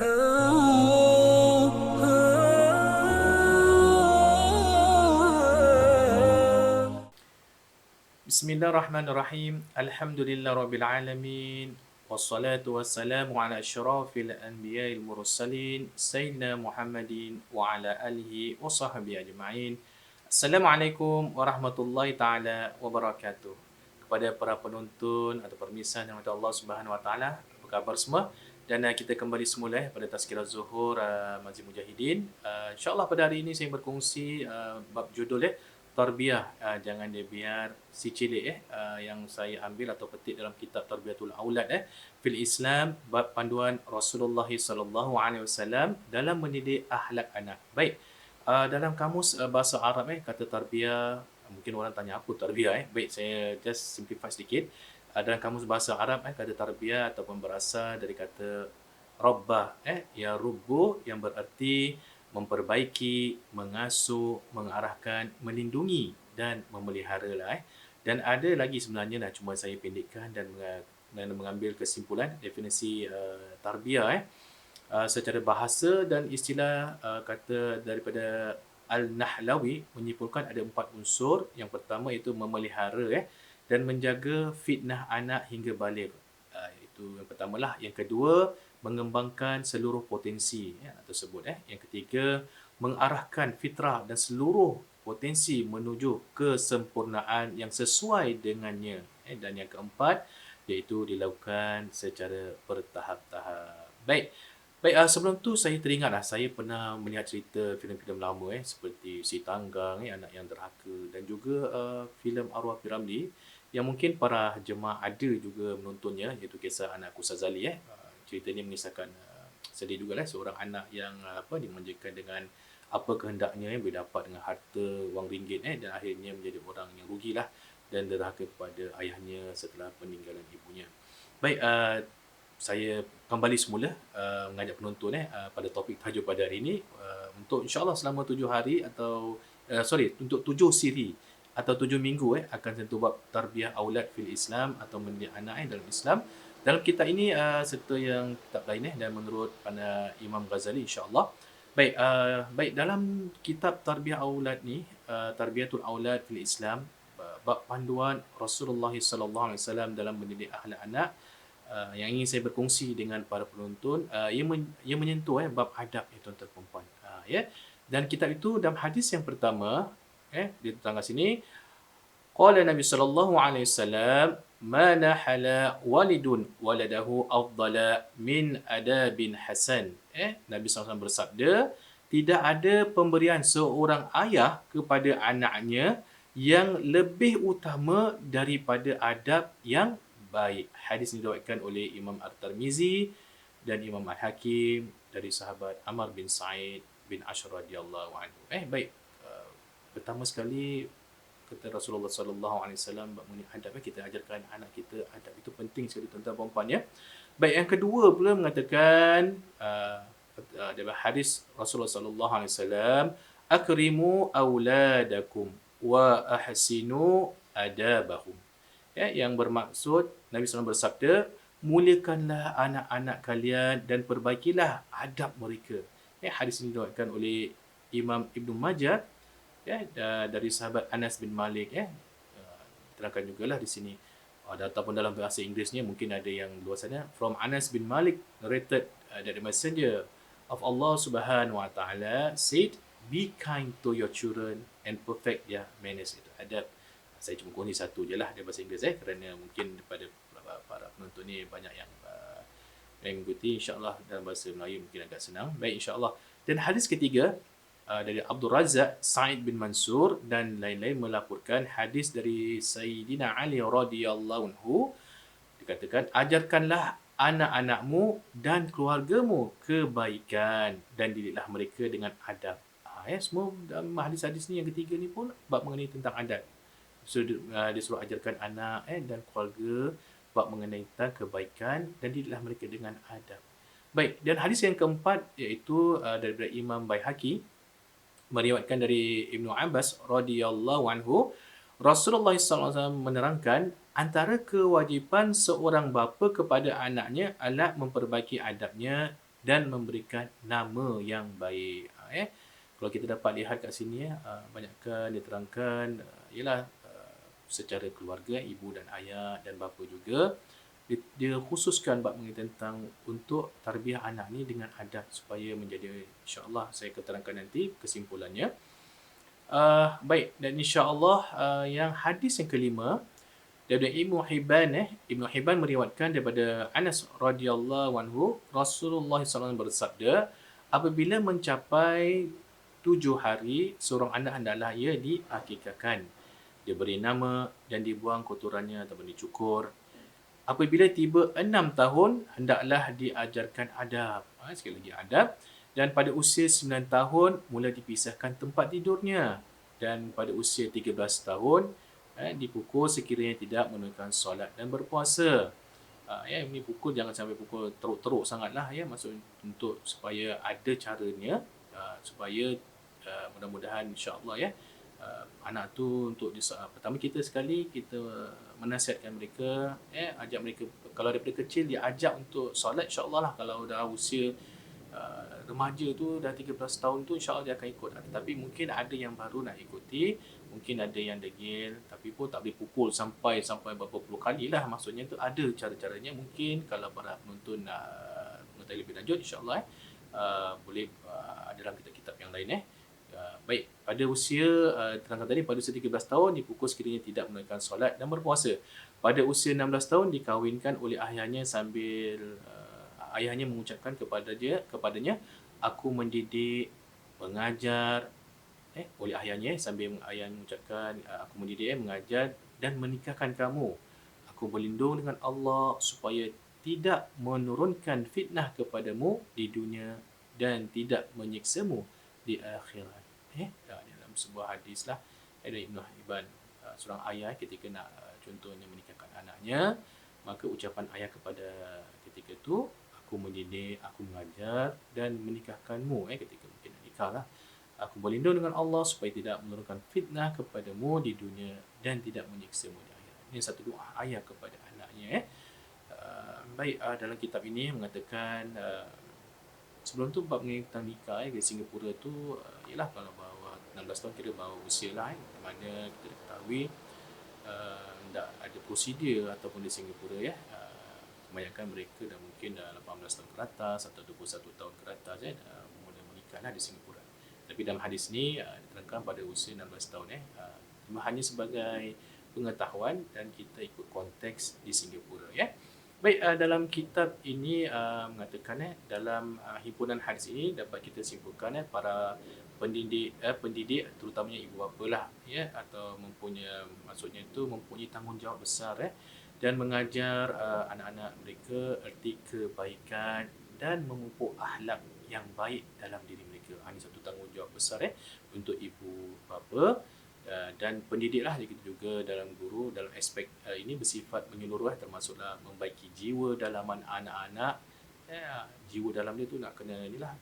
Bismillahirrahmanirrahim. Alhamdulillahirabbil alamin. Wassalatu wassalamu ala asyrafil anbiya'il mursalin sayyidina Muhammadin wa ala alihi wa sahbihi ajma'in. Assalamualaikum warahmatullahi taala wabarakatuh. Kepada para penonton atau permisan yang Allah Subhanahu wa taala, apa khabar semua? Dan kita kembali semula pada Tazkirah Zuhur Masjid Mujahidin. Insya-Allah pada hari ini saya berkongsi bab judul tarbiyah, jangan dia biar si cilik yang saya ambil atau petik dalam kitab Tarbiyatul Aulad fil Islam, bab panduan Rasulullah sallallahu alaihi wasallam dalam mendidik akhlak anak. Baik. Dalam kamus bahasa Arab kata tarbiyah, mungkin orang tanya apa tarbiyah Baik, saya just simplify sedikit. Dalam kamus bahasa Arab kata tarbiyah ataupun berasal dari kata rabbah ya rubbu, yang berarti memperbaiki, mengasuh, mengarahkan, melindungi dan memelihara lah. Dan ada lagi sebenarnya cuma saya pendekkan dan mengambil kesimpulan definisi tarbiyah secara bahasa dan istilah. Kata daripada Al-Nahlawi menyimpulkan ada 4 unsur. Yang pertama itu memelihara dan menjaga fitnah anak hingga baligh. Itu yang pertamalah. Yang kedua, mengembangkan seluruh potensi tersebut. Yang ketiga, mengarahkan fitrah dan seluruh potensi menuju kesempurnaan yang sesuai dengannya. Dan yang keempat, iaitu dilakukan secara bertahap-tahap. Baik. Sebelum tu saya teringatlah, saya pernah melihat cerita filem-filem lama seperti Si Tanggang, Anak yang Derhaka, dan juga filem Arwah Piramli yang mungkin para jemaah ada juga menontonnya, iaitu kisah Anakku Sazali. Cerita ini mengisahkan sedih juga seorang anak yang dimanjakan dengan apa kehendaknya boleh dapat dengan harta wang ringgit dan akhirnya menjadi orang yang rugilah dan derhaka kepada ayahnya setelah peninggalan ibunya. Baik, saya kembali semula mengajak penonton pada topik tajuk pada hari ini untuk insya-Allah selama 7 hari atau untuk 7 siri atau 7 minggu akan sentuh bab tarbiyah aulad fil Islam atau mendidik anak dalam Islam. Dalam kitab ini serta yang kitab lain dan menurut pada Imam Ghazali insya-Allah. Baik, dalam kitab Tarbiyah Aulad ni, Tarbiyatul Aulad fil Islam, bab panduan Rasulullah sallallahu alaihi wasallam dalam mendidik akhlak anak, yang ingin saya berkongsi dengan para penonton, ia menyentuh bab adab tuan-tuan dan puan-puan. Dan kitab itu dalam hadis yang pertama di tetangga sini, qala Nabi sallallahu alaihi wasallam, ma nahala walidun waladahu afdala min adabin hasan. Nabi SAW bersabda, tidak ada pemberian seorang ayah kepada anaknya yang lebih utama daripada adab yang baik. Hadis ini diriwayatkan oleh Imam At-Tirmizi dan Imam Al-Hakim dari sahabat Amr bin Sa'id bin Ashr radhiyallahu anhu. Baik, pertama sekali kata Rasulullah sallallahu alaihi wasallam mengenai adab, kita ajarkan anak kita adab itu penting sekali tuan-tuan dan puan. Baik, yang kedua pula mengatakan dalam hadis Rasulullah sallallahu alaihi wasallam, akrimu auladakum wa ahsinu adabahum. Yang bermaksud Nabi SAW bersabda, muliakanlah anak-anak kalian dan perbaikilah adab mereka. Hadis ini diriwayatkan oleh Imam Ibnu Majah dari sahabat Anas bin Malik. Terangkan jugalah di sini ataupun dalam bahasa Inggerisnya mungkin ada yang luar sana, from Anas bin Malik narrated that the messenger of Allah Subhanahu wa taala said, be kind to your children and perfect their manners. Itu adab. Saya cuma kongsi satu je lah dari bahasa Inggeris kerana mungkin daripada para penonton ni banyak yang mengikuti. InsyaAllah dalam bahasa Melayu mungkin agak senang. Baik, insyaAllah. Dan hadis ketiga dari Abdul Razak, Sa'id bin Mansur dan lain-lain melaporkan hadis dari Sayyidina Ali radhiyallahu anhu. Dikatakan, ajarkanlah anak-anakmu dan keluargamu kebaikan dan didiklah mereka dengan adab. Semua dalam hadis-hadis ni yang ketiga ni pun bab mengenai tentang adab. So, disuruh ajarkan anak dan keluarga bab mengenai tentang kebaikan dan didiklah mereka dengan adab. Baik, dan hadis yang keempat iaitu daripada Imam Baihaqi meriwayatkan dari Ibnu Abbas radhiyallahu anhu, Rasulullah SAW menerangkan antara kewajipan seorang bapa kepada anaknya adalah memperbaiki adabnya dan memberikan nama yang baik. Kalau kita dapat lihat kat sini banyakkan diterangkan ialah secara keluarga, ibu dan ayah dan bapa juga, dia khususkan bab mengenai tentang untuk tarbiyah anak ni dengan adab supaya menjadi, insya-Allah saya akan terangkan nanti kesimpulannya. Baik, dan insya-Allah yang hadis yang kelima daripada Ibnu Hibban meriwayatkan daripada Anas radhiyallahu anhu, Rasulullah SAW bersabda, apabila mencapai 7 hari, seorang anak hendaklah ia diakikahkan, diberi nama dan dibuang kotorannya ataupun dicukur. Apabila tiba 6 tahun, hendaklah diajarkan adab. Sekali lagi adab. Dan pada usia 9 tahun, mula dipisahkan tempat tidurnya. Dan pada usia 13 tahun, dipukul sekiranya tidak menunaikan solat dan berpuasa. Ini pukul jangan sampai pukul teruk-teruk sangatlah maksud untuk supaya ada caranya supaya mudah-mudahan insya-Allah anak tu untuk pertama kita sekali kita menasihatkan mereka ajak mereka kalau daripada kecil dia ajak untuk solat insya-Allah lah. Kalau dah usia remaja tu dah 13 tahun tu insya-Allah dia akan ikut. Tetapi mungkin ada yang baru nak ikuti, mungkin ada yang degil, tapi pun tak boleh pukul sampai berapa puluh kali lah. Maksudnya tu ada cara-caranya. Mungkin kalau para penonton nak mengetahui lebih lanjut insya-Allah boleh ada dalam kitab-kitab yang lain baik, pada usia terangkan tadi pada usia 13 tahun dipukul sekiranya tidak menunaikan solat dan berpuasa. Pada usia 16 tahun dikahwinkan oleh ayahnya sambil ayahnya mengucapkan kepadanya, aku mendidik, mengajar oleh ayahnya sambil ayah mengucapkan aku mendidik, mengajar dan menikahkan kamu. Aku berlindung dengan Allah supaya tidak menurunkan fitnah kepadamu di dunia dan tidak menyiksamu di akhirat. Dalam sebuah hadis lah dari Ibnu Hibban, seorang ayah ketika nak contohnya menikahkan anaknya, maka ucapan ayah kepada ketika itu, aku mendidik, aku mengajar dan menikahkanmu ketika mungkin nak nikah lah. Aku berlindung dengan Allah supaya tidak menurunkan fitnah kepadamu di dunia dan tidak menyiksamu di akhirat. Ini satu doa ayah kepada anaknya. Baik, dalam kitab ini mengatakan sebelum tu bab mengenai tentang nikah di Singapura tu ialah kalau bawah 16 tahun kira bawah usia lah di mana kita ketahui tak ada prosedur ataupun di Singapura kebanyakan mereka dah mungkin dah 18 tahun ke atas atau 21 tahun ke atas dah mula menikah lah di Singapura. Tapi dalam hadis ni diterangkan pada usia 16 tahun hanya sebagai pengetahuan dan kita ikut konteks di Singapura Baik, dalam kitab ini mengatakan dalam himpunan hadis ini dapat kita simpulkan para pendidik terutamanya ibu bapa lah atau maksudnya itu mempunyai tanggungjawab besar dan mengajar anak-anak mereka erti kebaikan dan memupuk akhlak yang baik dalam diri mereka. Ini satu tanggungjawab besar untuk ibu bapa dan pendidiklah juga dalam guru dalam aspek ini bersifat menyeluruh termasuklah membaiki jiwa dalaman anak-anak jiwa dalam dia tu nak kena inilah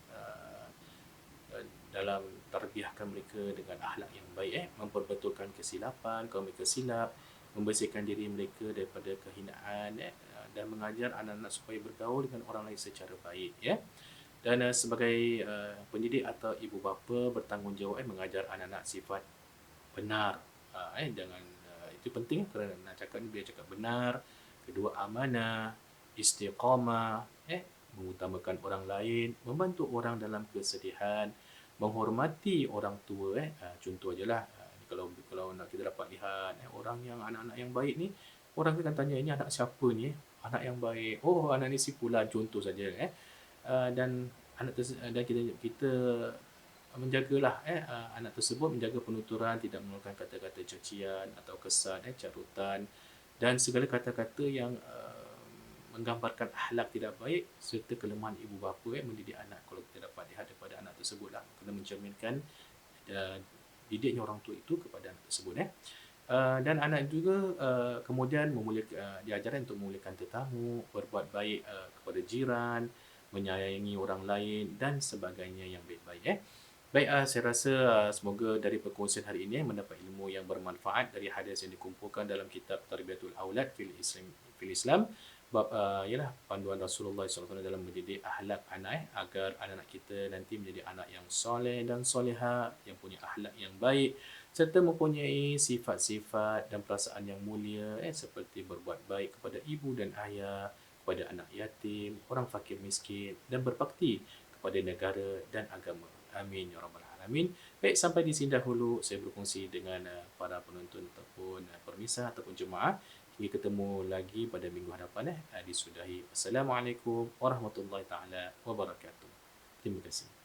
dalam tarbiyahkan mereka dengan akhlak yang baik memperbetulkan kesilapan kalau mereka silap, membersihkan diri mereka daripada kehinaan dan mengajar anak-anak supaya bergaul dengan orang lain secara baik dan sebagai pendidik atau ibu bapa bertanggungjawab mengajar anak-anak sifat benar jangan itu penting kerana nak cakap ni biar cakap benar, kedua amanah, istiqamah mengutamakan orang lain, membantu orang dalam kesedihan, menghormati orang tua contoh ajalah kalau nak kita dapat lihat orang yang anak-anak yang baik ni orang akan tanya ini anak siapa ni anak yang baik, oh anak ni si fulan contoh saja dan anak dan kita menjagalah anak tersebut menjaga penuturan, tidak menggunakan kata-kata cacian atau kesan carutan dan segala kata-kata yang menggambarkan akhlak tidak baik serta kelemahan ibu bapa mendidik anak. Kalau kita dapat lihat daripada anak tersebutlah kena mencerminkan didiknya orang tua itu kepada anak tersebut dan anak juga kemudian diajarkan untuk memuliakan tetamu, berbuat baik kepada jiran, menyayangi orang lain dan sebagainya yang baik-baik Baik, saya rasa semoga dari perkongsian hari ini mendapat ilmu yang bermanfaat dari hadis yang dikumpulkan dalam kitab Tarbiyatul Aulad fil Islam bab yalah panduan Rasulullah SAW dalam mendidik akhlak anak agar anak-anak kita nanti menjadi anak yang soleh dan soleha, yang punya akhlak yang baik serta mempunyai sifat-sifat dan perasaan yang mulia seperti berbuat baik kepada ibu dan ayah, kepada anak yatim, orang fakir miskin dan berbakti kepada negara dan agama. Amin ya rabbal alamin. Baik, sampai di sini dahulu saya berkongsi dengan para penonton ataupun permisah ataupun jemaah. Hingga ketemu lagi pada minggu hadapan disudahi. Assalamualaikum warahmatullahi taala wabarakatuh. Terima kasih.